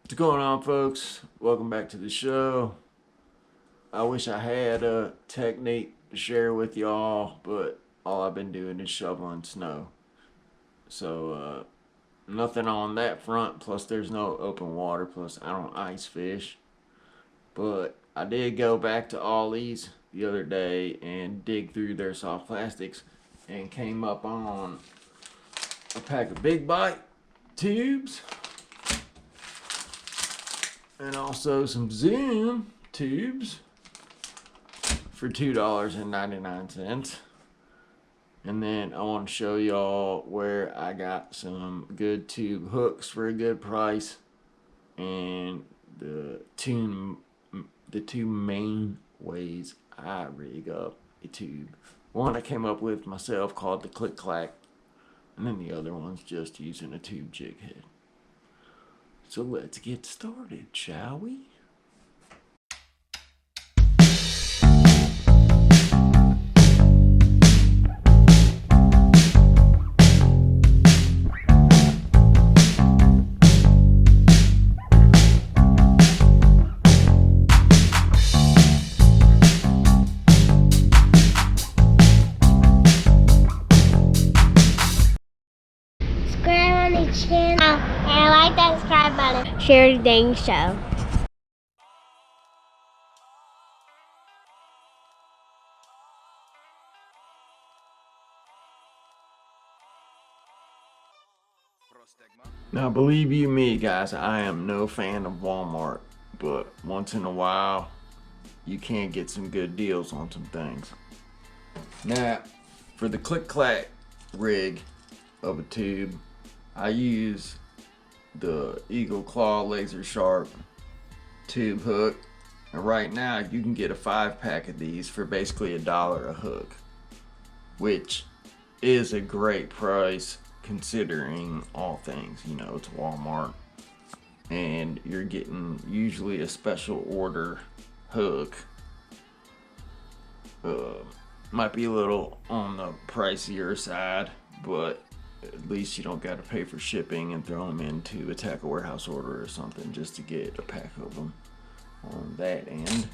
What's going on, folks? Welcome back to the show. I wish I had a technique to share with y'all, but all I've been doing is shoveling snow. So, nothing on that front. Plus, there's no open water. Plus, I don't ice fish. But I did go back to Ollie's the other day and dig through their soft plastics and came up on a pack of Big Bite tubes and also some Zoom tubes for $2.99. And then I want to show y'all where I got some good tube hooks for a good price, and the two main ways I rig up a tube. One I came up with myself called the Clack, and then the other one's just using a tube jig head. So let's get started, shall we? Subscribe on the channel and like that subscribe button. Share the dang show. Now, believe you me, guys, I am no fan of Walmart, but once in a while, you can get some good deals on some things. Now, for the click-clack rig of a tube, I use the Eagle Claw Laser Sharp tube hook. And right now, you can get a 5-pack of these for basically $1 a hook, which is a great price considering all things. You know, it's Walmart and you're getting usually a special order hook. Might be a little on the pricier side, but at least you don't got to pay for shipping and throw them into a tackle warehouse order or something just to get a pack of them on that end.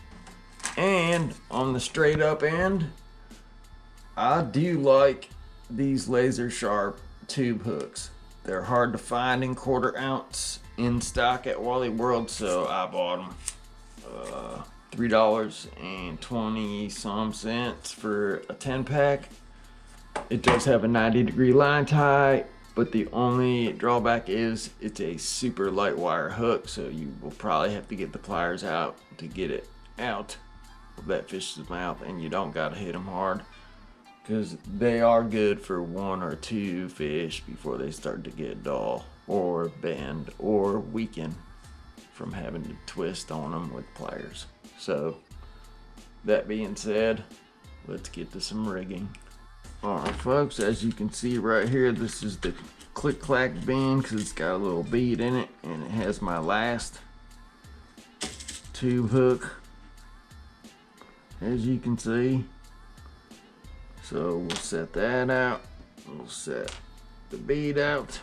And on the straight up end, I do like these laser sharp tube hooks. They're hard to find in 1/4 ounce in stock at Wally World, so I bought them $3.20 some for a 10-pack. It does have a 90-degree line tie, but the only drawback is it's a super light wire hook, so you will probably have to get the pliers out to get it out of that fish's mouth, and you don't gotta hit them hard, because they are good for 1 or 2 fish before they start to get dull or bend or weaken from having to twist on them with pliers. So that being said, let's get to some rigging. Alright folks, as you can see right here, this is the click-clack bin because it's got a little bead in it, and it has my last tube hook, as you can see. So we'll set that out. We'll set the bead out.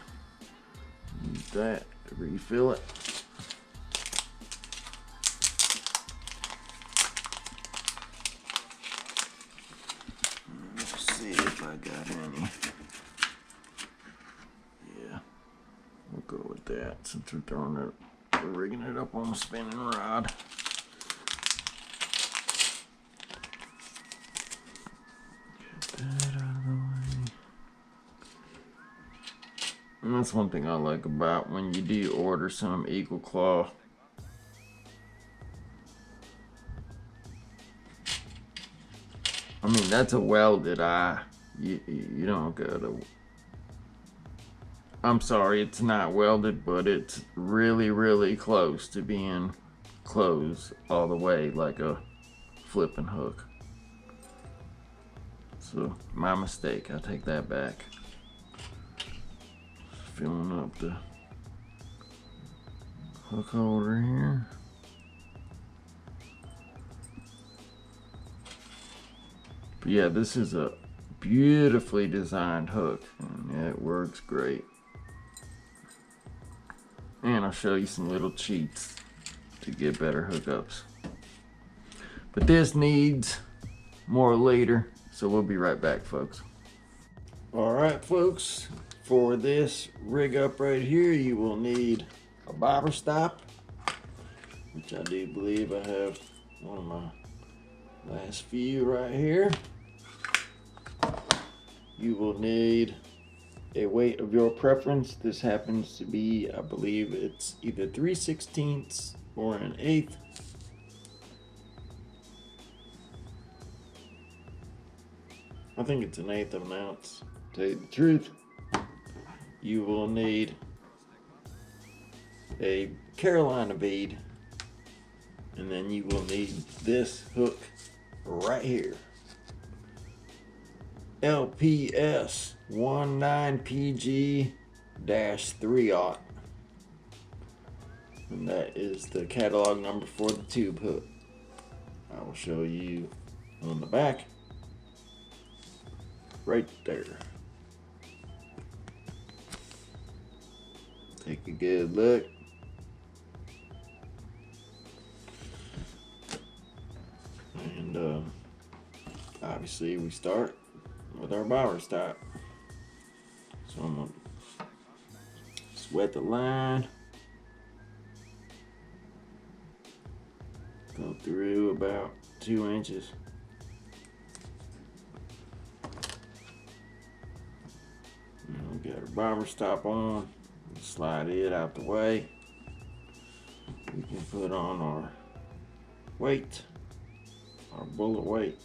Use that to refill it. Let's see if I got any. Yeah, we'll go with that since we're rigging it up on a spinning rod. That out of the way. And that's one thing I like about when you do order some Eagle Claw. I mean, that's a welded eye. You don't gotta. I'm sorry, it's not welded, but it's really, really close to being closed all the way like a flipping hook. So, my mistake, I take that back. Filling up the hook holder here. But yeah, this is a beautifully designed hook, and it works great. And I'll show you some little cheats to get better hookups. But this needs more later, so we'll be right back, folks. Alright, folks, for this rig up right here, you will need a bobber stop, which I do believe I have one of my last few right here. You will need a weight of your preference. This happens to be, I believe it's either 3/16 or an 1/8. I think it's an 1/8 of an ounce, to tell you the truth. You will need a Carolina bead, and then you will need this hook right here. LPS 19PG-3/0, and that is the catalog number for the tube hook. I will show you on the back right there. Take a good look. And obviously we start with our bobber stop. So I'm gonna sweat the line, go through about 2 inches. And we got our bobber stop on. Slide it out the way. We can put on our weight, our bullet weight,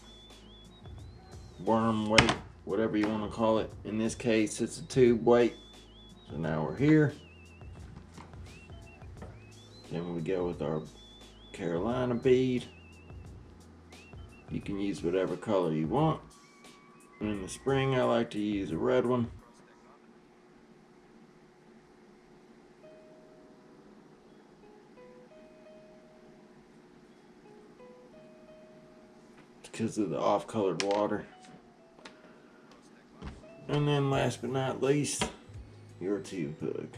worm weight, whatever you want to call it. In this case, it's a tube weight. So now we're here. Then we go with our Carolina bead. You can use whatever color you want. And in the spring, I like to use a red one. Because of the off-colored water. And then last but not least, your tube hook.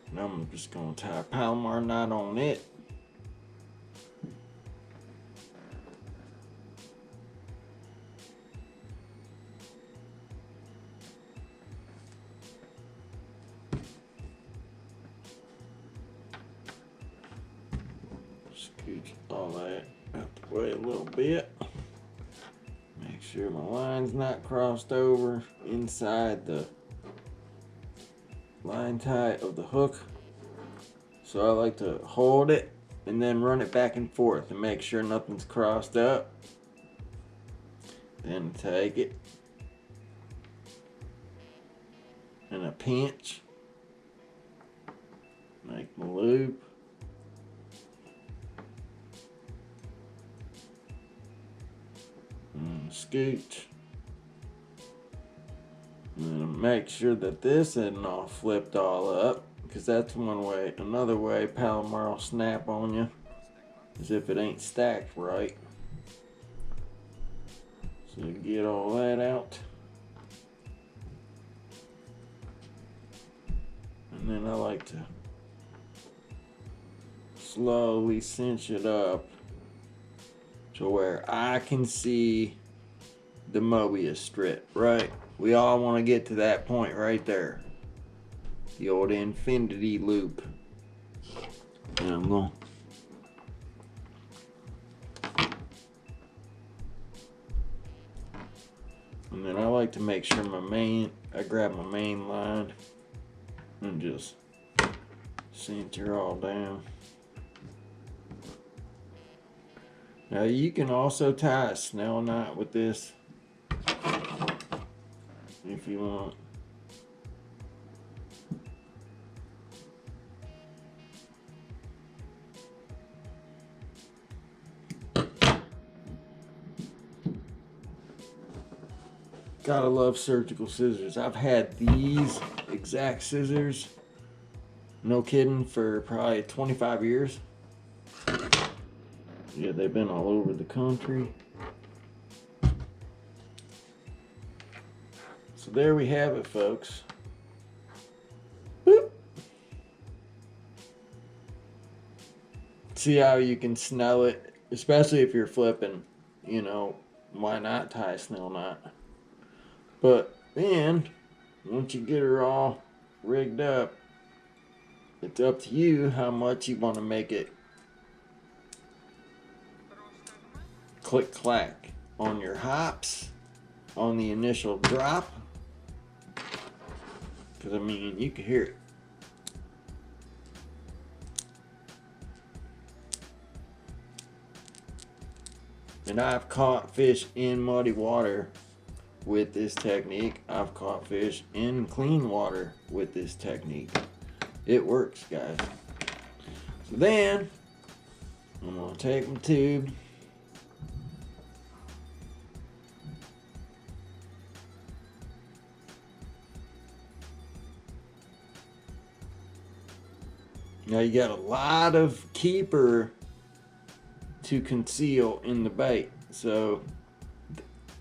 And I'm just going to tie a Palomar knot on it. Scooch all that out the way a little bit. Make sure my line's not crossed over inside the line tie of the hook. So I like to hold it and then run it back and forth and make sure nothing's crossed up. Then take it and a pinch, make my loop. And scooch. And then make sure that this isn't all flipped all up, because that's one way. Another way Palomar will snap on you is if it ain't stacked right. So get all that out. And then I like to slowly cinch it up to where I can see the Mobius strip, right? We all want to get to that point right there. The old infinity loop. And I'm going. And then I like to make sure I grab my main line and just cinch her all down. Now you can also tie a snell knot with this if you want. Gotta love surgical scissors. I've had these exact scissors, no kidding, for probably 25 years. Yeah, they've been all over the country. So there we have it, folks. Boop. See how you can snell it, especially if you're flipping, you know, why not tie a snell knot? But then, once you get her all rigged up, it's up to you how much you want to make it click clack on your hops, on the initial drop. Because I mean, you can hear it. And I've caught fish in muddy water with this technique. I've caught fish in clean water with this technique. It works, guys. So then, I'm gonna take my tube. Now you got a lot of keeper to conceal in the bait. So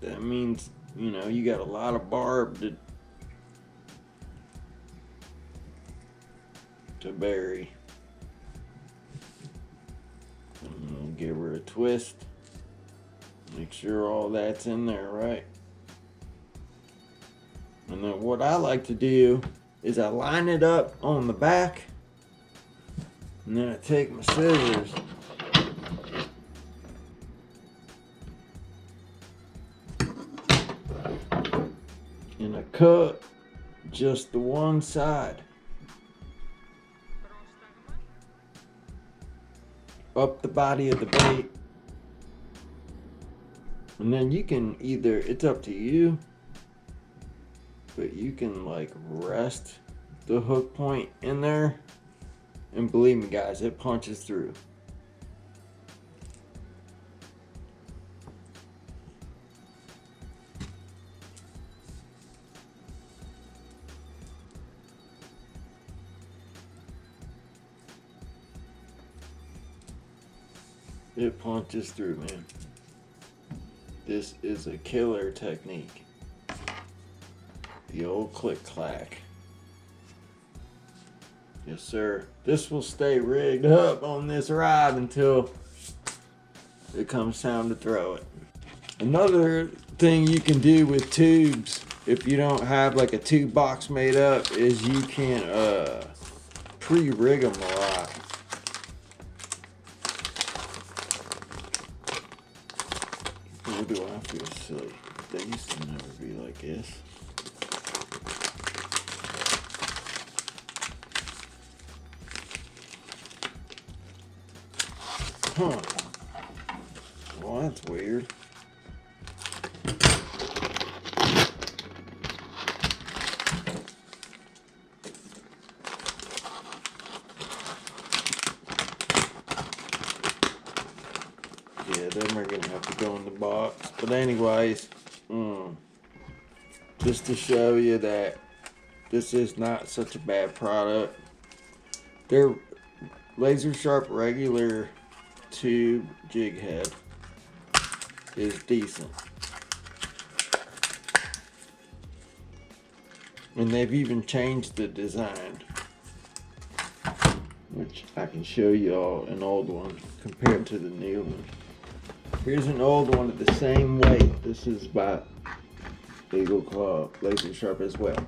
that means, you know, you got a lot of barb to bury. I'm gonna give her a twist. Make sure all that's in there, right? And then what I like to do is I line it up on the back, and then I take my scissors and I cut just the one side up the body of the bait. And then you can either, it's up to you, but you can like rest the hook point in there, and believe me guys, it punches through. It punches through, man. This is a killer technique. The old click clack. Yes, sir. This will stay rigged up on this rod until it comes time to throw it. Another thing you can do with tubes, if you don't have like a tube box made up, is you can pre-rig them a lot. Or do I feel silly? They used to never be like this. Huh. Well, that's weird. Yeah, them are gonna have to go in the box. But anyways, just to show you that this is not such a bad product. Their laser sharp regular tube jig head is decent. And they've even changed the design, which I can show you all an old one compared to the new one. Here's an old one of the same weight. This is by Eagle Claw Laser Sharp as well.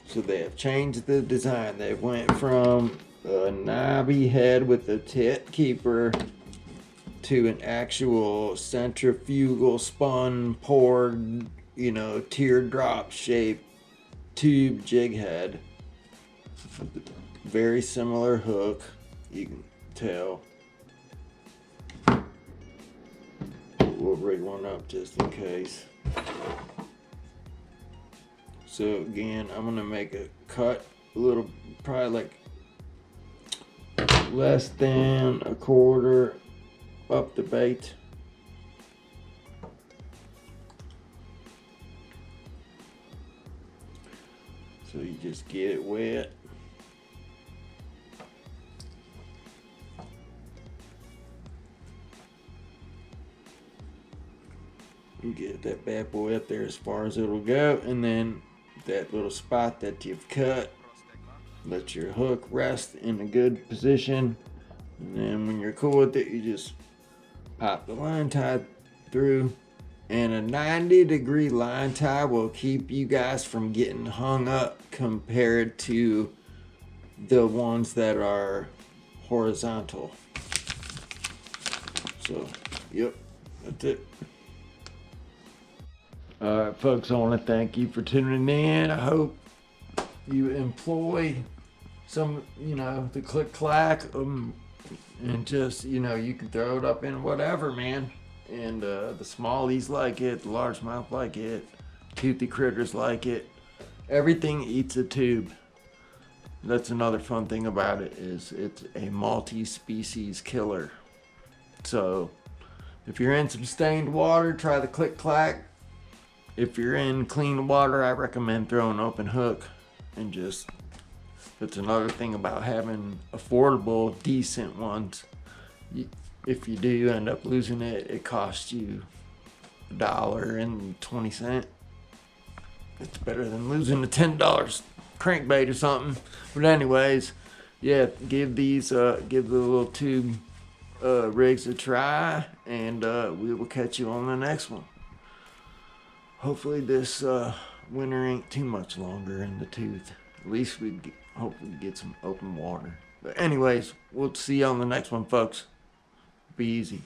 So they have changed the design. They went from a knobby head with a tit keeper to an actual centrifugal spun poured, you know, teardrop shaped tube jig head. Very similar hook, you can tell. We'll rig one up just in case. So again, I'm gonna make a cut a little, probably like less than a quarter up the bait. So you just get it wet. You get that bad boy up there as far as it'll go, and then that little spot that you've cut, let your hook rest in a good position, And then when you're cool with it, you just pop the line tie through. And a 90-degree line tie will keep you guys from getting hung up compared to the ones that are horizontal. So, yep, that's it. Alright folks, I want to thank you for tuning in. I hope you employ some, the click clack, and just, you can throw it up in whatever, man. And the smallies like it, the largemouth like it, toothy critters like it. Everything eats a tube. That's another fun thing about it, is it's a multi-species killer. So if you're in some stained water, try the click clack. If you're in clean water, I recommend throwing open hook. And just, that's another thing about having affordable, decent ones. If you do end up losing it, it costs you $1.20. It's better than losing a $10 crankbait or something. But anyways, yeah, give the little tube rigs a try, and we will catch you on the next one. Hopefully this winter ain't too much longer in the tooth. At least we hopefully get some open water. But anyways, we'll see you on the next one, folks. Be easy.